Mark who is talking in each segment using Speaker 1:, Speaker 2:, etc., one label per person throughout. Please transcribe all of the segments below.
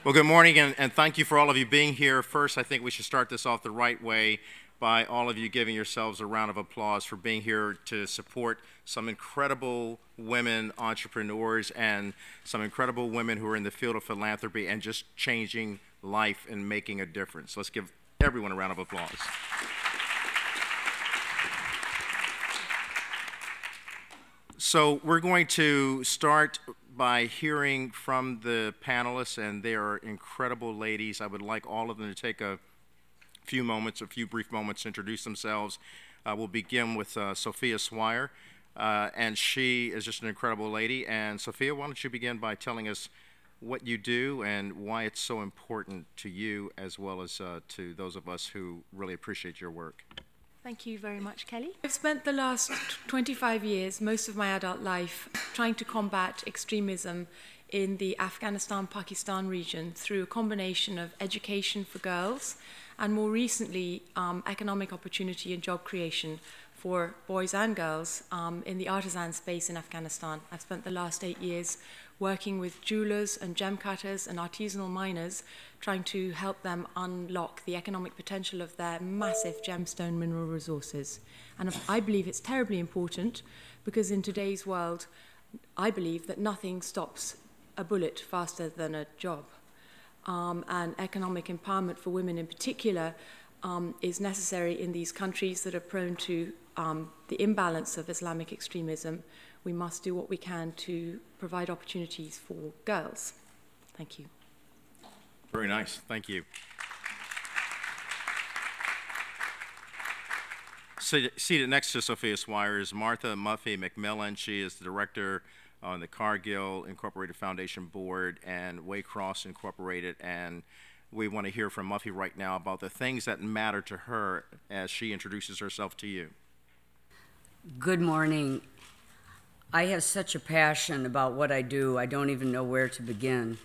Speaker 1: Well, good morning, and thank you for all of you being here. First, I think we should start this off the right way by all of you giving yourselves a round of applause for being here to support some incredible women entrepreneurs and some incredible women who are in the field of philanthropy and just changing life and making a difference. Let's give everyone a round of applause. So we're going to start by hearing from the panelists, and they are incredible ladies. I would like all of them to take a few brief moments to introduce themselves. We'll begin with Sophia Swire, and she is just an incredible lady. And Sophia, why don't you begin by telling us what you do and why it's so important to you as well as to those of us who really appreciate your work.
Speaker 2: Thank you very much, Kelly. I've spent the last 25 years, most of my adult life, trying to combat extremism in the Afghanistan-Pakistan region through a combination of education for girls and more recently economic opportunity and job creation for boys and girls in the artisan space in Afghanistan. I've spent the last 8 years working with jewelers and gem cutters and artisanal miners, trying to help them unlock the economic potential of their massive gemstone mineral resources. And I believe it's terribly important because in today's world, I believe that nothing stops a bullet faster than a job. And economic empowerment for women in particular is necessary in these countries that are prone to the imbalance of Islamic extremism. We must do what we can to provide opportunities for girls. Thank you.
Speaker 1: Very nice. Thank you. Seated next to Sophia Swire is Martha Muffy MacMillan. She is the director on the Cargill Incorporated Foundation Board and Waycrosse Incorporated, and we want to hear from Muffy right now about the things that matter to her as she introduces herself to you.
Speaker 3: Good morning. I have such a passion about what I do, I don't even know where to begin.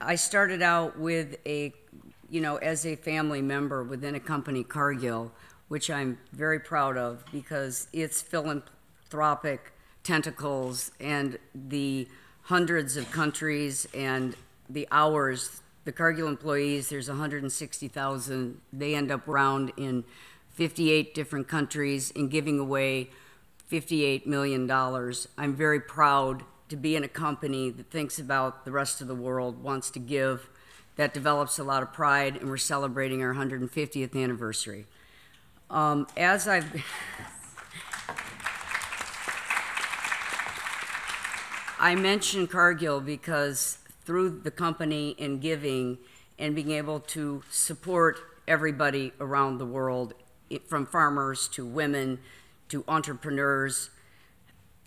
Speaker 3: I started out with as a family member within a company, Cargill, which I'm very proud of because its philanthropic tentacles and the hundreds of countries and the hours, the Cargill employees, there's 160,000, they end up around in 58 different countries and giving away $58 million. I'm very proud to be in a company that thinks about the rest of the world, wants to give, that develops a lot of pride, and we're celebrating our 150th anniversary. I mention Cargill because through the company and giving and being able to support everybody around the world, from farmers to women to entrepreneurs,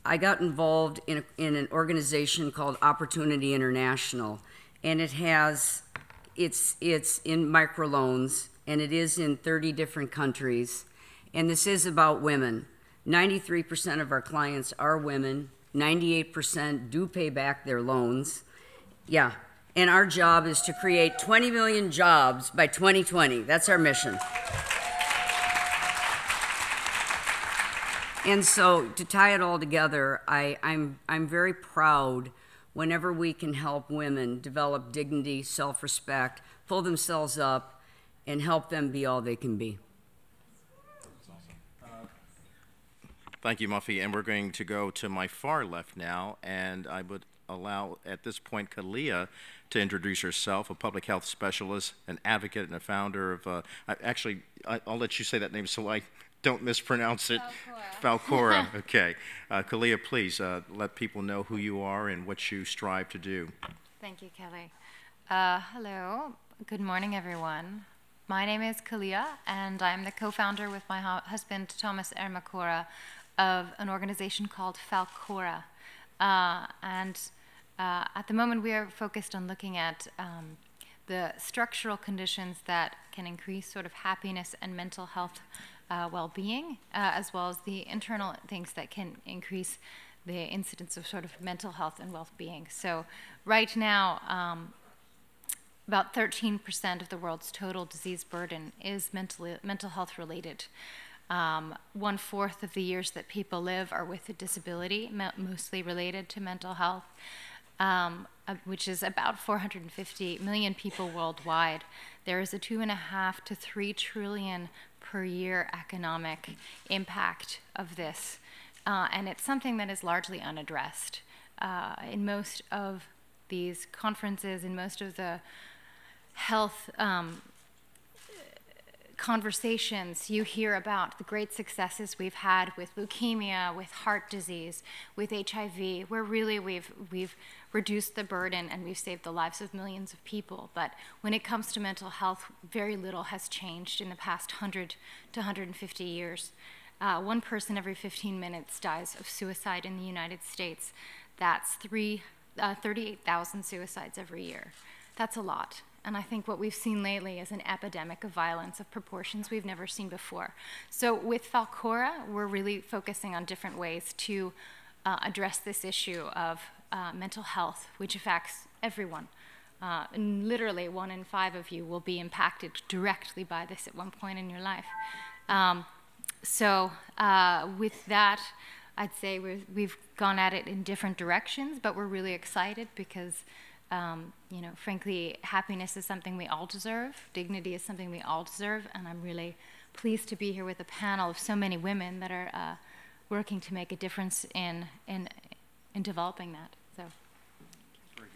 Speaker 3: I got involved in an organization called Opportunity International, and it's in microloans, and it is in 30 different countries, and this is about women. 93% of our clients are women, 98% do pay back their loans. Yeah, and our job is to create 20 million jobs by 2020. That's our mission. And so to tie it all together, I'm very proud whenever we can help women develop dignity, self-respect, pull themselves up, and help them be all they can be.
Speaker 1: That's awesome. Thank you, Muffy. And we're going to go to my far left now, and I would allow at this point Khaliya to introduce herself, a public health specialist, an advocate, and a founder of, I'll let you say that name so I don't mispronounce it. Falkora. Okay. Khaliya, please let people know who you are and what you strive to do.
Speaker 4: Thank you, Kelly. Hello. Good morning, everyone. My name is Khaliya, and I'm the co-founder with my husband, Thomas Ermakora, of an organization called Falkora. At the moment, we are focused on looking at the structural conditions that can increase sort of happiness and mental health well-being, as well as the internal things that can increase the incidence of sort of mental health and well-being. So right now, about 13% of the world's total disease burden is mental health related. 1/4 of the years that people live are with a disability, mostly related to mental health. which is about 450 million people worldwide. There is a 2.5 to 3 trillion per year economic impact of this, and it's something that is largely unaddressed. In most of these conferences, in most of the health conversations, you hear about the great successes we've had with leukemia, with heart disease, with HIV, where really we've reduced the burden and we've saved the lives of millions of people. But when it comes to mental health, very little has changed in the past 100 to 150 years. One person every 15 minutes dies of suicide in the United States. That's 38,000 suicides every year. That's a lot. And I think what we've seen lately is an epidemic of violence of proportions we've never seen before. So with Falkora, we're really focusing on different ways to address this issue of mental health, which affects everyone. And literally 1 in 5 of you will be impacted directly by this at one point in your life. With that, I'd say we've gone at it in different directions, but we're really excited because frankly, happiness is something we all deserve. Dignity is something we all deserve, and I'm really pleased to be here with a panel of so many women that are working to make a difference in developing that. So.
Speaker 1: Very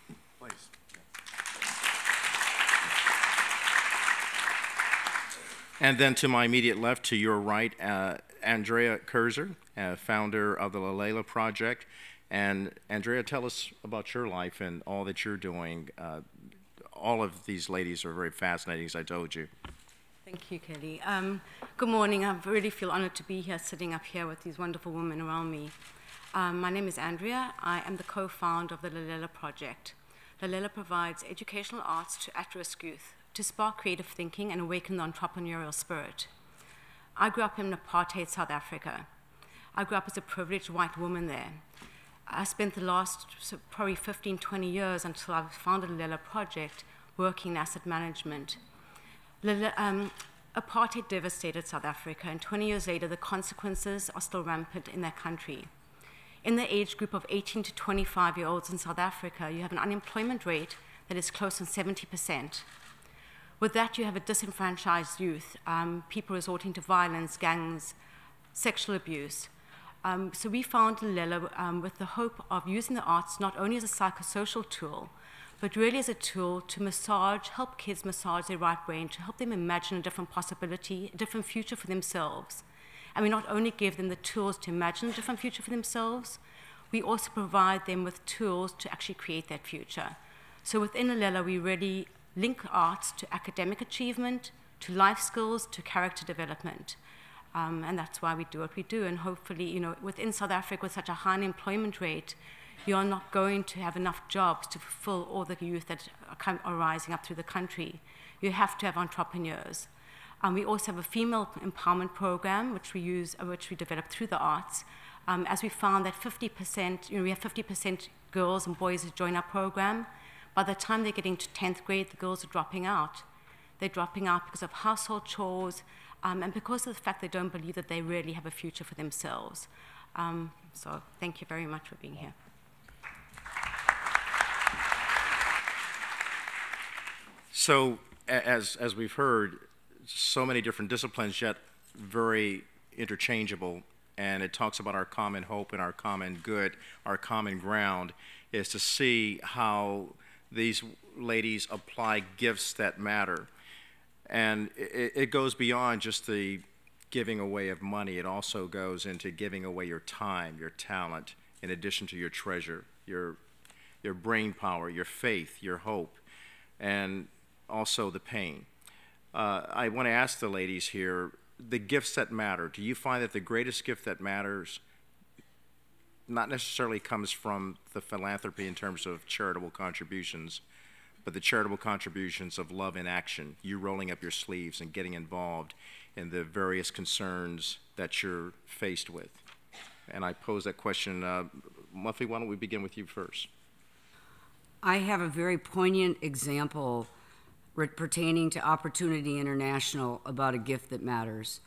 Speaker 1: good. Please. And then to my immediate left, to your right, Andrea Cursor, founder of the Layla Project. And Andrea, tell us about your life and all that you're doing. All of these ladies are very fascinating, as I told you.
Speaker 5: Thank you, Kelly. Good morning. I really feel honored to be here, sitting up here with these wonderful women around me. My name is Andrea. I am the co-founder of the Layla Project. Lalela provides educational arts to at-risk youth to spark creative thinking and awaken the entrepreneurial spirit. I grew up in apartheid South Africa. I grew up as a privileged white woman there. I spent the last probably 15, 20 years until I founded the Layla Project working in asset management. Apartheid devastated South Africa, and 20 years later, the consequences are still rampant in that country. In the age group of 18 to 25-year-olds in South Africa, you have an unemployment rate that is close to 70%. With that, you have a disenfranchised youth, people resorting to violence, gangs, sexual abuse. So we founded Lalela with the hope of using the arts not only as a psychosocial tool, but really as a tool to help kids massage their right brain, to help them imagine a different possibility, a different future for themselves. And we not only give them the tools to imagine a different future for themselves, we also provide them with tools to actually create that future. So within Lalela, we really link arts to academic achievement, to life skills, to character development. And that's why we do what we do. And hopefully, within South Africa, with such a high unemployment rate, you're not going to have enough jobs to fulfill all the youth that are rising up through the country. You have to have entrepreneurs. We also have a female empowerment program, which we developed through the arts. As we found that 50%, we have 50% girls and boys who join our program. By the time they're getting to 10th grade, the girls are dropping out. They're dropping out because of household chores, and because of the fact they don't believe that they really have a future for themselves. So thank you very much for being here.
Speaker 1: So as we've heard, so many different disciplines, yet very interchangeable, and it talks about our common hope and our common good, our common ground, is to see how these ladies apply gifts that matter. And it goes beyond just the giving away of money. It also goes into giving away your time, your talent, in addition to your treasure, your brain power, your faith, your hope, and also the pain. I want to ask the ladies here, the gifts that matter, do you find that the greatest gift that matters not necessarily comes from the philanthropy in terms of charitable contributions, but the charitable contributions of love in action, you rolling up your sleeves and getting involved in the various concerns that you're faced with? And I pose that question. Muffy, why don't we begin with you first?
Speaker 3: I have a very poignant example pertaining to Opportunity International about a gift that matters.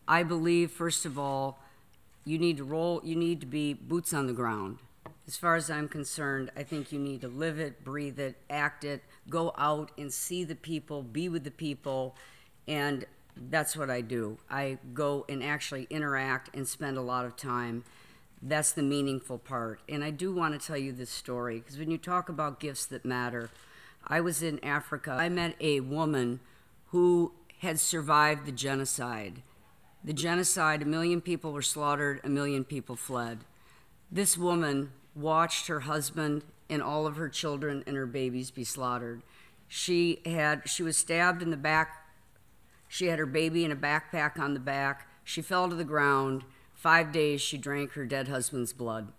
Speaker 3: I believe, first of all, you need to be boots on the ground. as far as I'm concerned, I think you need to live it, breathe it, act it, go out and see the people, be with the people, and that's what I do. I go and actually interact and spend a lot of time. That's the meaningful part. And I do want to tell you this story, because when you talk about gifts that matter, I was in Africa. I met a woman who had survived the genocide. The genocide, 1 million people were slaughtered, 1 million people fled. This woman watched her husband and all of her children and her babies be slaughtered. She was stabbed in the back. She had her baby in a backpack on the back. She fell to the ground. 5 days she drank her dead husband's blood.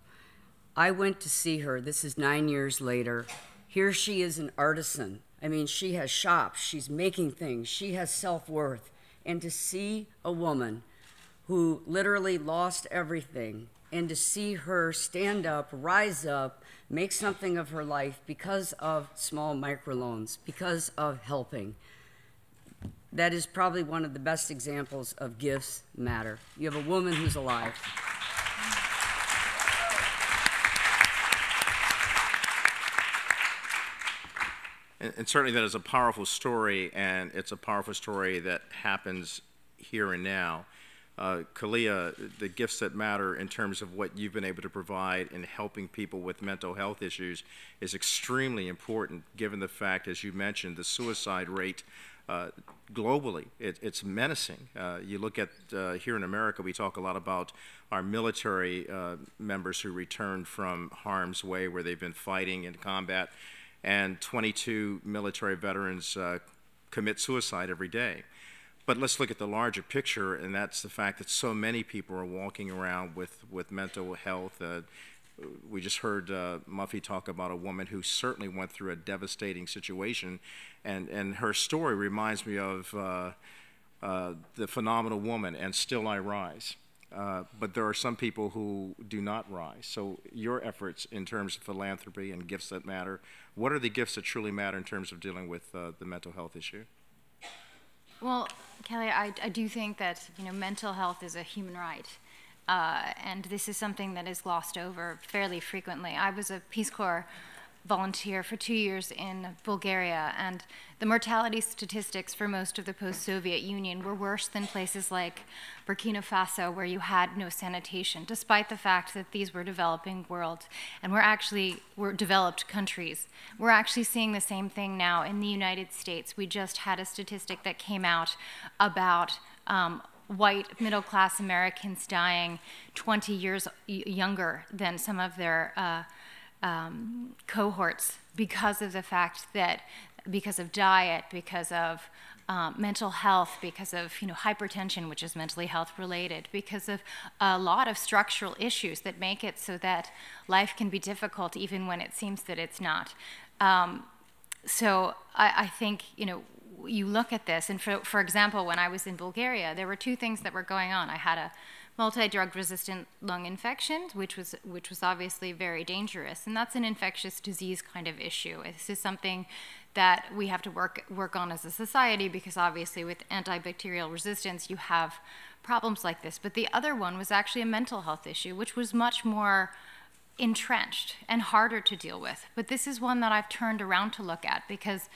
Speaker 3: I went to see her. This is 9 years later. Here she is, an artisan. I mean, she has shops. She's making things. She has self-worth. And to see a woman who literally lost everything, and to see her stand up, rise up, make something of her life because of small microloans, because of helping, that is probably one of the best examples of gifts matter. You have a woman who's alive.
Speaker 1: And certainly that is a powerful story, and it's a powerful story that happens here and now. Khaliya, the gifts that matter in terms of what you've been able to provide in helping people with mental health issues is extremely important, given the fact, as you mentioned, the suicide rate globally, it's menacing. You look at here in America, we talk a lot about our military members who returned from harm's way, where they've been fighting in combat, and 22 military veterans commit suicide every day. But let's look at the larger picture, and that's the fact that so many people are walking around with mental health. We just heard Muffy talk about a woman who certainly went through a devastating situation, and her story reminds me of the phenomenal woman, and Still I Rise. But there are some people who do not rise. So your efforts in terms of philanthropy and gifts that matter, what are the gifts that truly matter in terms of dealing with the mental health issue?
Speaker 4: Well, Kelly, I do think that mental health is a human right, and this is something that is glossed over fairly frequently. I was a Peace Corps volunteer for 2 years in Bulgaria, and the mortality statistics for most of the post-Soviet Union were worse than places like Burkina Faso, where you had no sanitation, despite the fact that these were developing world and were developed countries. We're actually seeing the same thing now in the United States. We just had a statistic that came out about white middle-class Americans dying 20 years younger than some of their cohorts because of the fact that, because of diet, because of mental health, because of hypertension, which is mentally health related, because of a lot of structural issues that make it so that life can be difficult even when it seems that it's not. So I think you look at this, and for example, when I was in Bulgaria, there were two things that were going on. I had a multi-drug resistant lung infection, which was obviously very dangerous, and that's an infectious disease kind of issue. This is something that we have to work on as a society, because obviously with antibacterial resistance you have problems like this. But the other one was actually a mental health issue, which was much more entrenched and harder to deal with. But this is one that I've turned around to look at, because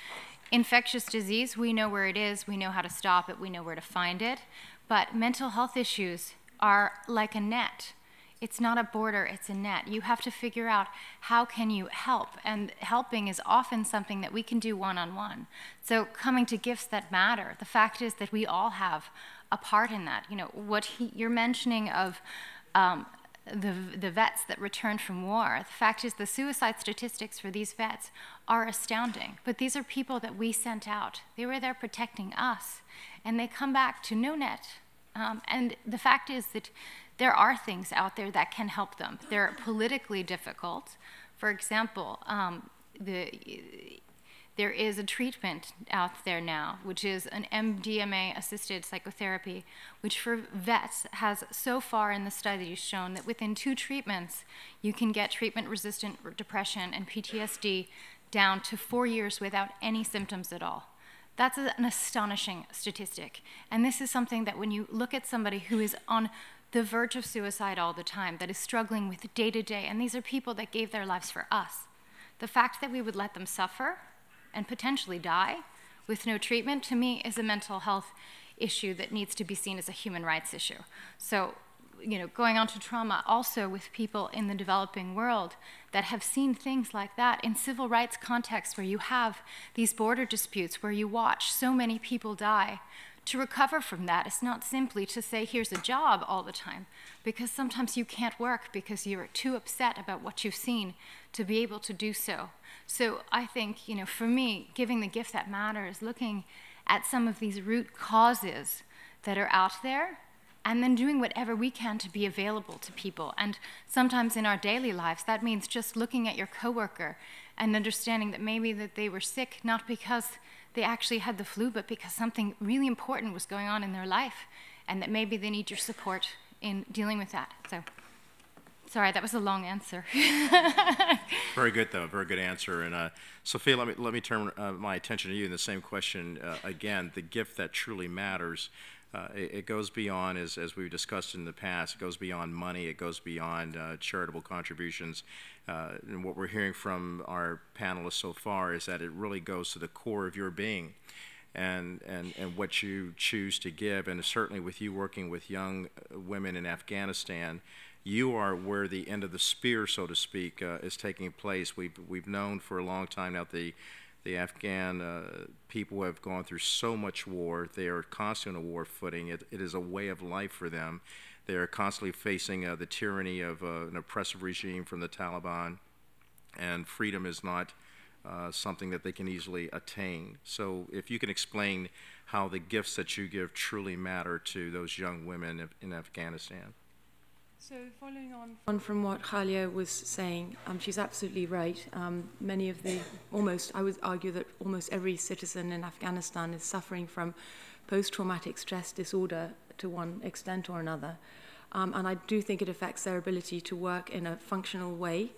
Speaker 4: infectious disease, we know where it is, we know how to stop it, we know where to find it, but mental health issues are like a net. It's not a border, it's a net. You have to figure out how can you help, and helping is often something that we can do one-on-one. So coming to gifts that matter, the fact is that we all have a part in that. What you're mentioning of the vets that returned from war, the fact is the suicide statistics for these vets are astounding. But these are people that we sent out. They were there protecting us, and they come back to no net. And the fact is that there are things out there that can help them. They're politically difficult. For example, there is a treatment out there now, which is an MDMA-assisted psychotherapy, which for vets has so far in the studies shown that within 2 treatments, you can get treatment-resistant depression and PTSD down to 4 years without any symptoms at all. That's an astonishing statistic. And this is something that when you look at somebody who is on the verge of suicide all the time, that is struggling with day to day, and these are people that gave their lives for us. The fact that we would let them suffer and potentially die with no treatment, to me, is a mental health issue that needs to be seen as a human rights issue. So, you know, going on to trauma also with people in the developing world that have seen things like that in civil rights contexts where you have these border disputes where you watch so many people die. To recover from that is not simply to say, here's a job all the time, because sometimes you can't work because you're too upset about what you've seen to be able to do so. So I think, you know, for me, giving the gift that matters, looking at some of these root causes that are out there, and then doing whatever we can to be available to people. And sometimes in our daily lives, that means just looking at your coworker and understanding that maybe that they were sick, not because they actually had the flu, but because something really important was going on in their life, and that maybe they need your support in dealing with that. So, sorry, that was a long answer.
Speaker 1: Very good, though. Very good answer. And Sophia, let me turn my attention to you in the same question again. The gift that truly matters. It goes beyond, as we've discussed in the past, it goes beyond money, it goes beyond charitable contributions. And what we're hearing from our panelists so far is that it really goes to the core of your being and what you choose to give. And certainly with you working with young women in Afghanistan, you are where the end of the spear, so to speak, is taking place. We've known for a long time now the Afghan people have gone through so much war. They are constantly on a war footing. It is a way of life for them. They are constantly facing the tyranny of an oppressive regime from the Taliban, and freedom is not something that they can easily attain. So if you can explain how the gifts that you give truly matter to those young women in Afghanistan.
Speaker 2: So following on from what Khaliya was saying, she's absolutely right. Many of the, I would argue that almost every citizen in Afghanistan is suffering from post-traumatic stress disorder to one extent or another. And I do think it affects their ability to work in a functional way.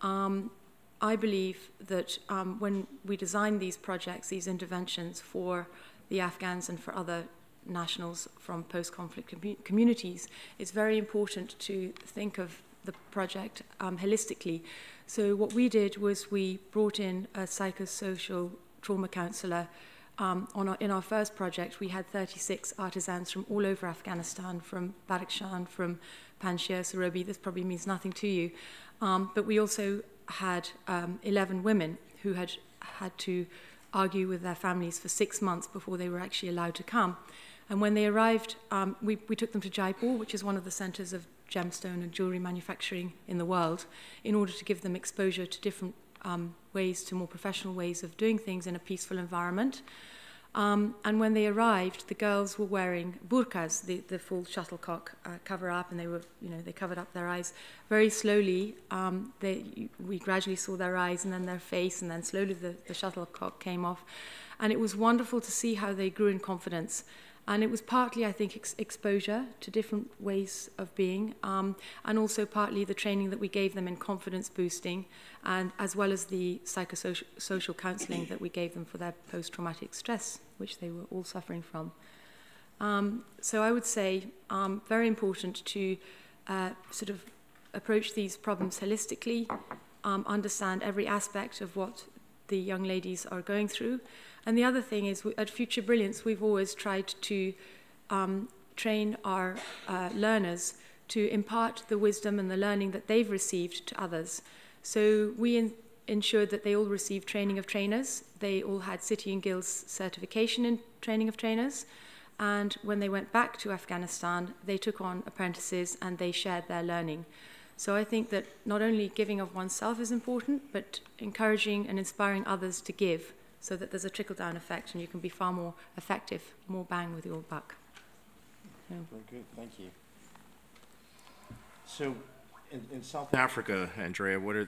Speaker 2: I believe that when we design these projects, these interventions for the Afghans and for other nationals from post-conflict communities, it's very important to think of the project holistically. So what we did was we brought in a psychosocial trauma counsellor. In our first project, we had 36 artisans from all over Afghanistan, from Badakhshan, from Panjshir, Sorobi. This probably means nothing to you. But we also had 11 women who had to argue with their families for 6 months before they were actually allowed to come. And when they arrived, we took them to Jaipur, which is one of the centers of gemstone and jewelry manufacturing in the world, in order to give them exposure to different ways, to more professional ways of doing things in a peaceful environment. And when they arrived, the girls were wearing burqas, the full shuttlecock cover up, and they covered up their eyes. Very slowly, we gradually saw their eyes and then their face, and then slowly the shuttlecock came off. And it was wonderful to see how they grew in confidence. And it was partly, I think, exposure to different ways of being, and also partly the training that we gave them in confidence boosting, and as well as the psychosocial counselling that we gave them for their post-traumatic stress, which they were all suffering from. So I would say very important to sort of approach these problems holistically, understand every aspect of what the young ladies are going through. And the other thing is, at FutureBrilliance, we've always tried to train our learners to impart the wisdom and the learning that they've received to others. So we ensured that they all received training of trainers. They all had City and Guilds certification in training of trainers. And when they went back to Afghanistan, they took on apprentices and they shared their learning. So I think that not only giving of oneself is important, but encouraging and inspiring others to give, so that there's a trickle-down effect and you can be far more effective, more bang with your buck. Yeah.
Speaker 1: Very good, thank you. So in South Africa, Andrea, what are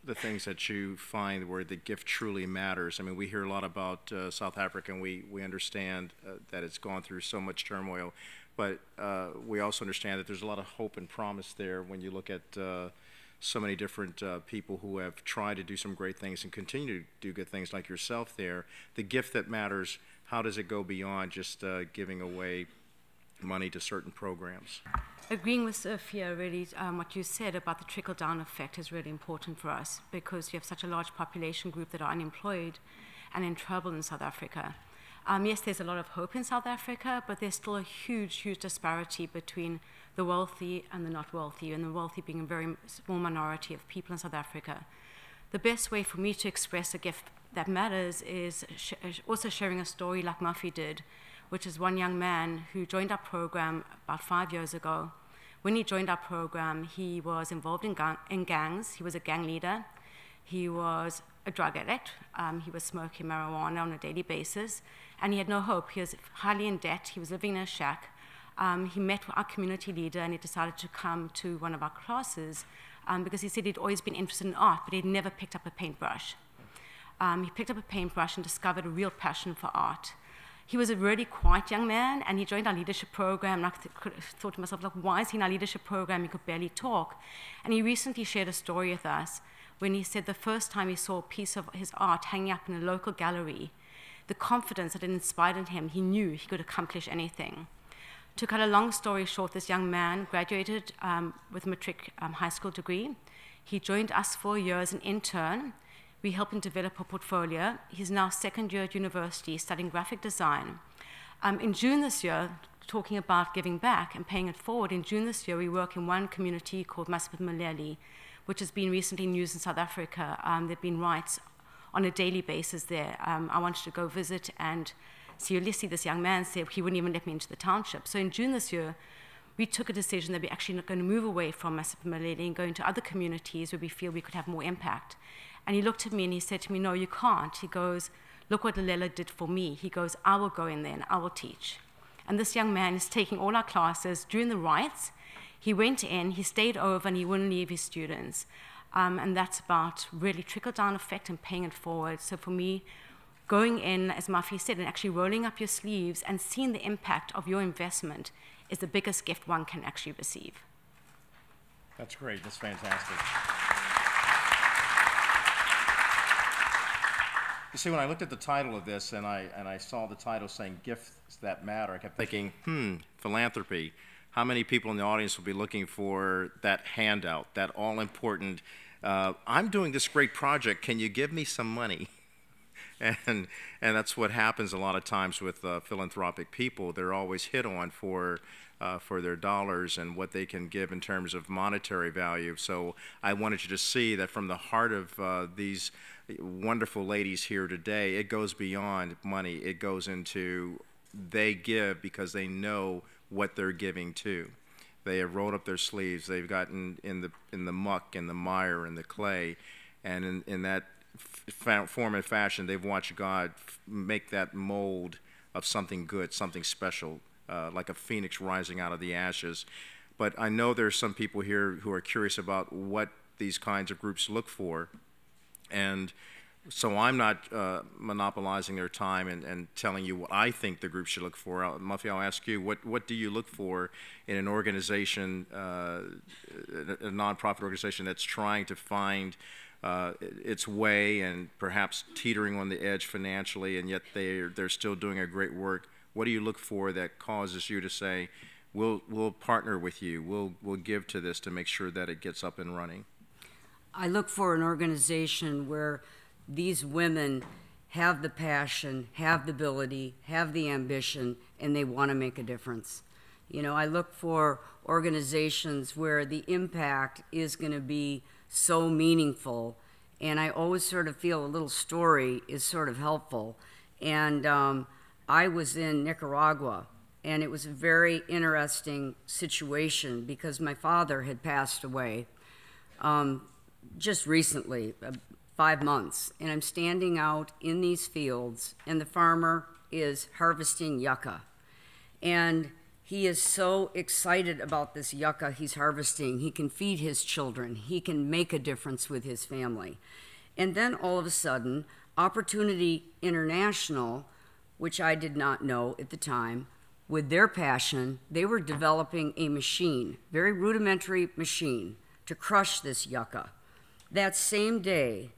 Speaker 1: the things that you find where the gift truly matters? I mean, we hear a lot about South Africa, and we understand that it's gone through so much turmoil, but we also understand that there's a lot of hope and promise there when you look at so many different people who have tried to do some great things and continue to do good things like yourself there. The gift that matters, how does it go beyond just giving away money to certain programs.
Speaker 5: Agreeing with Sophia, really, what you said about the trickle-down effect is really important for us because you have such a large population group that are unemployed and in trouble in South Africa. Yes, there's a lot of hope in South Africa, but there's still a huge, huge disparity between the wealthy and the not wealthy, and the wealthy being a very small minority of people in South Africa. The best way for me to express a gift that matters is also sharing a story like Muffy did, which is one young man who joined our program about 5 years ago. When he joined our program, he was involved in gangs. He was a gang leader. He was a drug addict. He was smoking marijuana on a daily basis, and he had no hope. He was highly in debt. He was living in a shack. He met our community leader, and he decided to come to one of our classes because he said he'd always been interested in art, but he'd never picked up a paintbrush. He picked up a paintbrush and discovered a real passion for art. He was a really quiet young man, and he joined our leadership program, and I thought to myself, like, why is he in our leadership program? He could barely talk. And he recently shared a story with us when he said the first time he saw a piece of his art hanging up in a local gallery, the confidence that it inspired in him, he knew he could accomplish anything. To cut a long story short, this young man graduated with a matric high school degree. He joined us for a year as an intern. We helped him develop a portfolio. He's now second year at university studying graphic design. In June this year, talking about giving back and paying it forward, in June this year we work in one community called MacMillan, which has been recently news in South Africa. There have been riots on a daily basis there. I wanted to go visit and see Ulysses, this young man, said he wouldn't even let me into the township. So in June this year, we took a decision that we're actually not going to move away from MacMillan and go into other communities where we feel we could have more impact. And he looked at me and he said to me, no, you can't. He goes, look what Lalela did for me. He goes, I will go in there and I will teach. And this young man is taking all our classes during the riots. He went in, he stayed over, and he wouldn't leave his students. And that's about really trickle-down effect and paying it forward. So for me, going in, as Muffy said, and actually rolling up your sleeves and seeing the impact of your investment is the biggest gift one can actually receive.
Speaker 1: That's great. That's fantastic. You see, when I looked at the title of this and I saw the title saying Gifts That Matter, I kept thinking, philanthropy. How many people in the audience will be looking for that handout, that all-important, I'm doing this great project, can you give me some money? And that's what happens a lot of times with philanthropic people. They're always hit on for their dollars and what they can give in terms of monetary value. So I wanted you to see that from the heart of these wonderful ladies here today, it goes beyond money. It goes into they give because they know what they're giving to. They have rolled up their sleeves. They've gotten in the muck and the mire and the clay, and in that form and fashion, they've watched God make that mold of something good, something special, like a phoenix rising out of the ashes. But I know there's some people here who are curious about what these kinds of groups look for, and so I'm not monopolizing their time and telling you what I think the group should look for. Muffy, I'll ask you, what do you look for in an organization, a nonprofit organization that's trying to find its way and perhaps teetering on the edge financially, and yet they're still doing a great work? What do you look for that causes you to say, we'll partner with you, we'll give to this to make sure that it gets up and running?
Speaker 3: I look for an organization where these women have the passion, have the ability, have the ambition, and they want to make a difference. You know, I look for organizations where the impact is going to be so meaningful, and I always sort of feel a little story is sort of helpful. And I was in Nicaragua, and it was a very interesting situation because my father had passed away just recently, 5 months, and I'm standing out in these fields, and the farmer is harvesting yucca. And he is so excited about this yucca he's harvesting. He can feed his children. He can make a difference with his family. And then all of a sudden, Opportunity International, which I did not know at the time, with their passion, they were developing a machine, very rudimentary machine, to crush this yucca. That same day,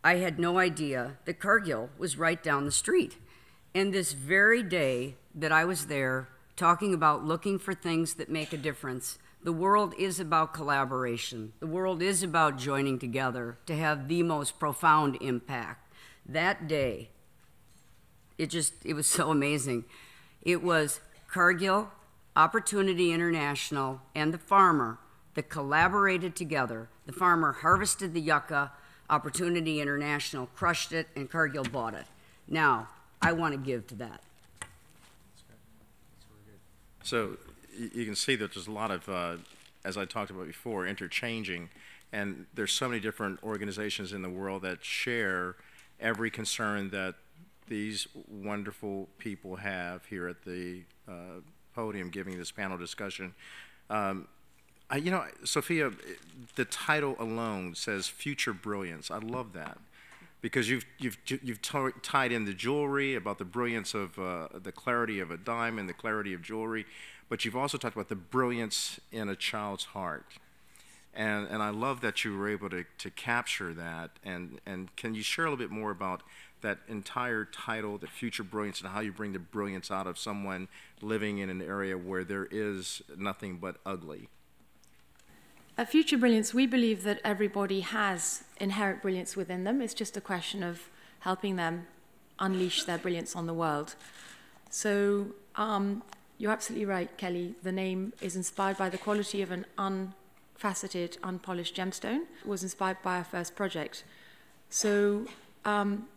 Speaker 3: I had no idea that Cargill was right down the street. And this very day that I was there, talking about looking for things that make a difference. The world is about collaboration. The world is about joining together to have the most profound impact. That day, it was so amazing. It was Cargill, Opportunity International, and the farmer that collaborated together. The farmer harvested the yucca, Opportunity International crushed it, and Cargill bought it. Now, I want to give to that.
Speaker 1: So you can see that there's a lot of, as I talked about before, interchanging, and there's so many different organizations in the world that share every concern that these wonderful people have here at the podium giving this panel discussion. You know, Sophia, the title alone says FutureBrilliance. I love that because you've tied in the jewelry, about the brilliance of the clarity of a diamond, the clarity of jewelry, but you've also talked about the brilliance in a child's heart. And I love that you were able to capture that. And can you share a little bit more about that entire title, the FutureBrilliance, and how you bring the brilliance out of someone living in an area where there is nothing but ugly?
Speaker 2: At FutureBrilliance, we believe that everybody has inherent brilliance within them. It's just a question of helping them unleash their brilliance on the world. So you're absolutely right, Kelly. The name is inspired by the quality of an unfaceted, unpolished gemstone. It was inspired by our first project. So I'm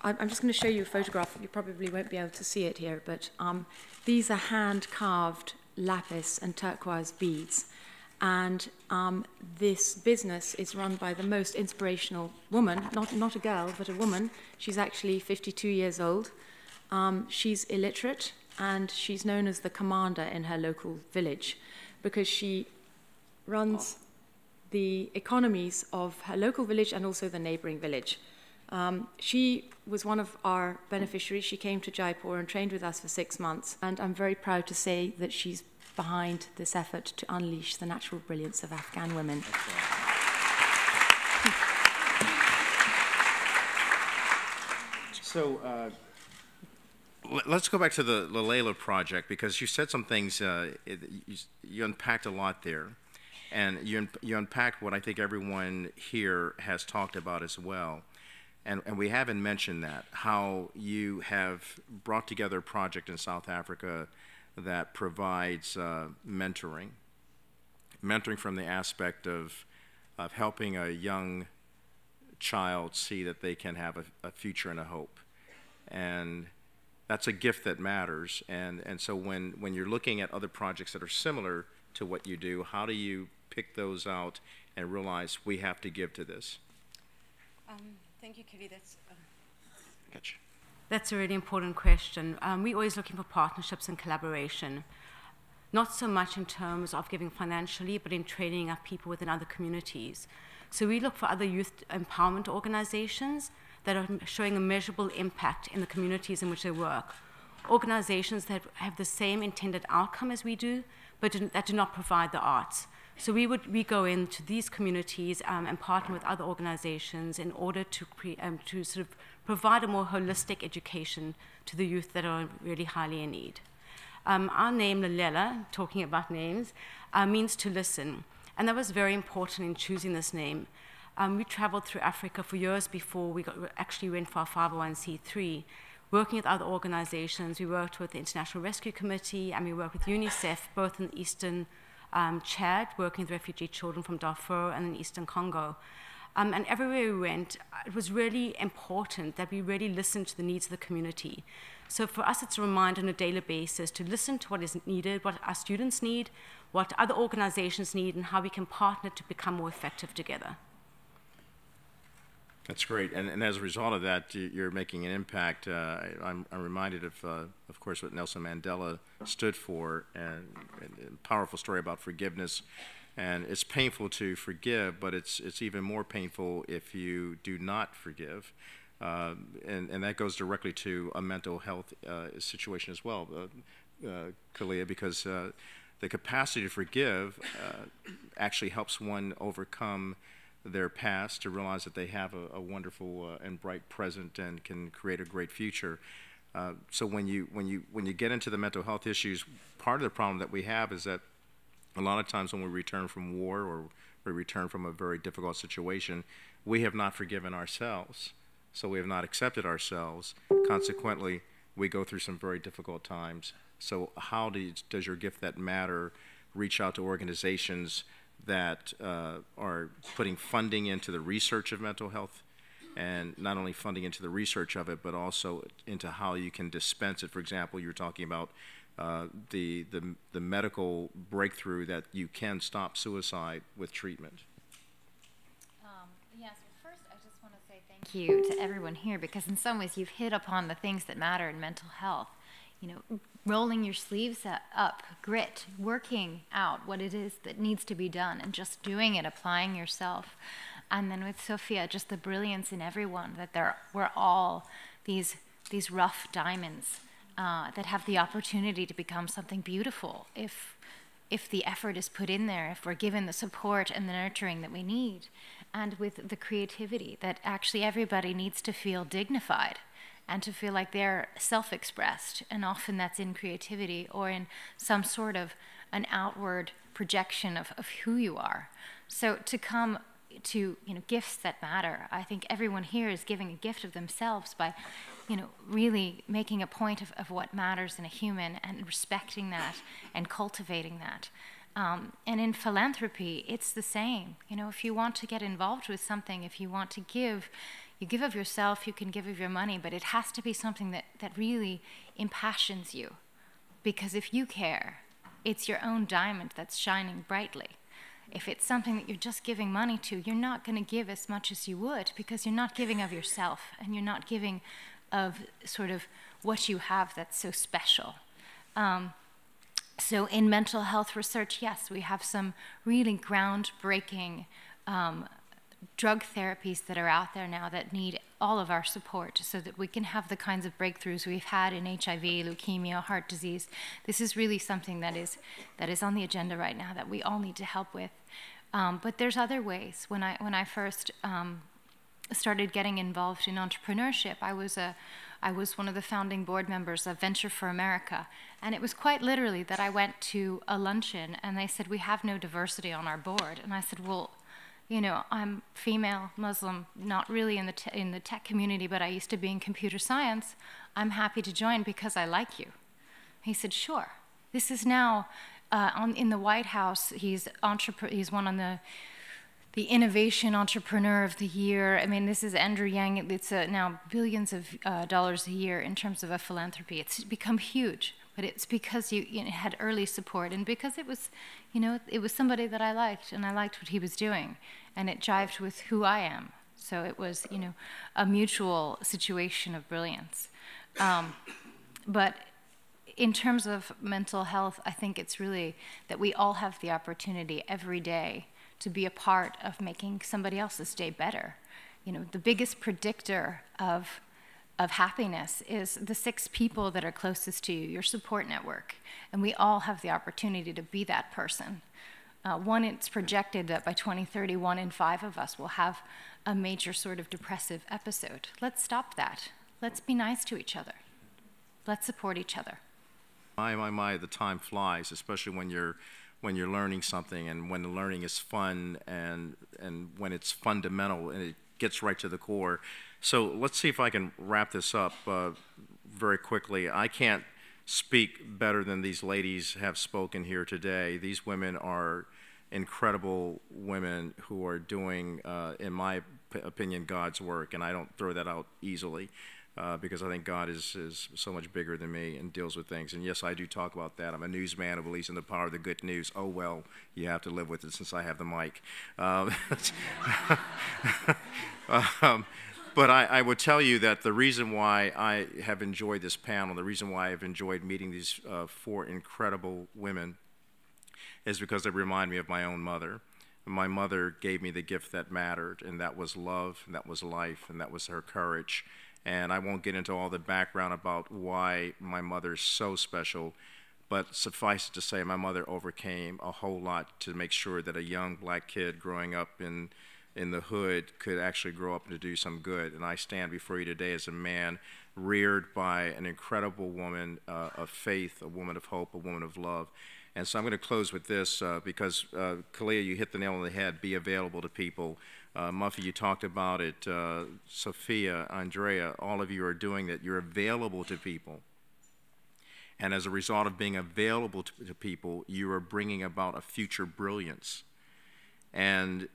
Speaker 2: just going to show you a photograph. You probably won't be able to see it here, but these are hand-carved lapis and turquoise beads. And this business is run by the most inspirational woman, not a girl, but a woman. She's actually 52 years old. She's illiterate, and she's known as the commander in her local village because she runs the economies of her local village and also the neighboring village. She was one of our beneficiaries. She came to Jaipur and trained with us for 6 months, and I'm very proud to say that she's behind this effort to unleash the natural brilliance of Afghan women.
Speaker 1: So let's go back to the Layla Project, because you said some things, you unpacked a lot there, and you unpacked what I think everyone here has talked about as well. And we haven't mentioned that, how you have brought together a project in South Africa that provides mentoring from the aspect of helping a young child see that they can have a future and a hope. And that's a gift that matters. And so when you're looking at other projects that are similar to what you do, how do you pick those out and realize we have to give to this?
Speaker 5: Thank you, Kelly.
Speaker 1: Gotcha.
Speaker 5: That's a really important question. We're always looking for partnerships and collaboration, not so much in terms of giving financially, but in training up people within other communities. So we look for other youth empowerment organizations that are showing a measurable impact in the communities in which they work. Organizations that have the same intended outcome as we do, but that do not provide the arts. So we go into these communities and partner with other organizations in order to sort of provide a more holistic education to the youth that are really highly in need. Our name, Lalela, talking about names, means to listen. And that was very important in choosing this name. We traveled through Africa for years before we actually went for our 501c3, working with other organizations. We worked with the International Rescue Committee, and we worked with UNICEF, both in Eastern Chad, working with refugee children from Darfur, and in Eastern Congo. And everywhere we went, it was really important that we really listened to the needs of the community. So for us, it's a reminder on a daily basis to listen to what is needed, what our students need, what other organizations need, and how we can partner to become more effective together.
Speaker 1: That's great, and as a result of that, you're making an impact. I'm reminded of course, what Nelson Mandela stood for, and a powerful story about forgiveness. And it's painful to forgive, but it's even more painful if you do not forgive, and that goes directly to a mental health situation as well, Khaliya, because the capacity to forgive actually helps one overcome their past, to realize that they have a wonderful and bright present and can create a great future. So when you get into the mental health issues, part of the problem that we have is that a lot of times when we return from war or we return from a very difficult situation, we have not forgiven ourselves. So we have not accepted ourselves. Consequently, we go through some very difficult times. So how does your gift that matter reach out to organizations that are putting funding into the research of mental health, and not only funding into the research of it, but also into how you can dispense it? For example, you were talking about the medical breakthrough that you can stop suicide with treatment.
Speaker 4: Yes, well, first I just want to say thank you to everyone here, because in some ways you've hit upon the things that matter in mental health. You know, rolling your sleeves up, grit, working out what it is that needs to be done, and just doing it, applying yourself. And then with Sophia, just the brilliance in everyone, that we're all these rough diamonds that have the opportunity to become something beautiful if the effort is put in there, if we're given the support and the nurturing that we need, and with the creativity that actually everybody needs to feel dignified and to feel like they're self-expressed, and often that's in creativity or in some sort of an outward projection of who you are. So to come to, you know, gifts that matter, I think everyone here is giving a gift of themselves by, you know, really making a point of what matters in a human and respecting that and cultivating that. And in philanthropy, it's the same. You know, if you want to get involved with something, if you want to give, you give of yourself, you can give of your money, but it has to be something that really impassions you. Because if you care, it's your own diamond that's shining brightly. If it's something that you're just giving money to, you're not going to give as much as you would, because you're not giving of yourself, and you're not giving of sort of what you have that's so special. So in mental health research, yes, we have some really groundbreaking drug therapies that are out there now that need all of our support so that we can have the kinds of breakthroughs we've had in HIV, leukemia, heart disease. This is really something that is on the agenda right now that we all need to help with. But there's other ways. When I first started getting involved in entrepreneurship, I was one of the founding board members of Venture for America, and it was quite literally that I went to a luncheon and they said, "We have no diversity on our board." And I said, "Well, you know, I'm female, Muslim, not really in the tech community, but I used to be in computer science. I'm happy to join because I like you." He said, "Sure." This is now in the White House. He's one on the Innovation Entrepreneur of the Year. I mean, this is Andrew Yang. It's now billions of dollars a year in terms of a philanthropy. It's become huge, but it's because you had early support, and because it was, you know, it was somebody that I liked, and I liked what he was doing, and it jived with who I am. So it was, you know, a mutual situation of brilliance. But in terms of mental health, I think it's really that we all have the opportunity every day to be a part of making somebody else's day better. You know, the biggest predictor of happiness is the 6 people that are closest to you, your support network. And we all have the opportunity to be that person. It's projected that by 2030, 1 in 5 of us will have a major sort of depressive episode. Let's stop that. Let's be nice to each other. Let's support each other.
Speaker 1: My, the time flies, especially when you're learning something, and when the learning is fun, and when it's fundamental and it gets right to the core. So let's see if I can wrap this up very quickly. I can't speak better than these ladies have spoken here today. These women are incredible women who are doing, in my opinion, God's work, and I don't throw that out easily. Because I think God is so much bigger than me and deals with things. And yes, I do talk about that. I'm a newsman who believes in the power of the good news. Oh, well, you have to live with it since I have the mic. But I would tell you that the reason why I have enjoyed this panel, the reason why I've enjoyed meeting these 4 incredible women, is because they remind me of my own mother. My mother gave me the gift that mattered, and that was love, and that was life, and that was her courage. And I won't get into all the background about why my mother is so special, but suffice it to say, my mother overcame a whole lot to make sure that a young black kid growing up in in the hood could actually grow up and to do some good. And I stand before you today as a man reared by an incredible woman of faith, a woman of hope, a woman of love. And so I'm going to close with this because, Khaliya, you hit the nail on the head. Be available to people. Muffy, you talked about it. Sophia, Andrea, all of you are doing that. You're available to people. And as a result of being available to people, you are bringing about a future brilliance. And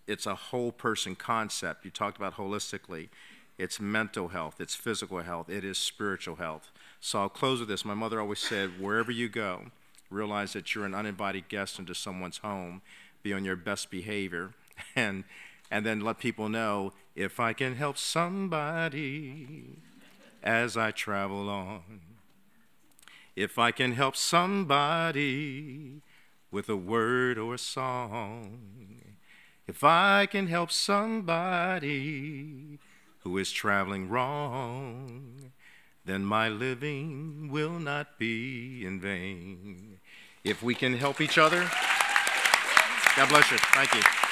Speaker 1: it's a whole person concept. You talked about holistically. It's mental health, it's physical health, it is spiritual health. So I'll close with this. My mother always said, wherever you go, realize that you're an uninvited guest into someone's home. Be on your best behavior. And then let people know, if I can help somebody as I travel on, if I can help somebody with a word or a song, if I can help somebody who is traveling wrong, then my living will not be in vain. If we can help each other, God bless you. Thank you.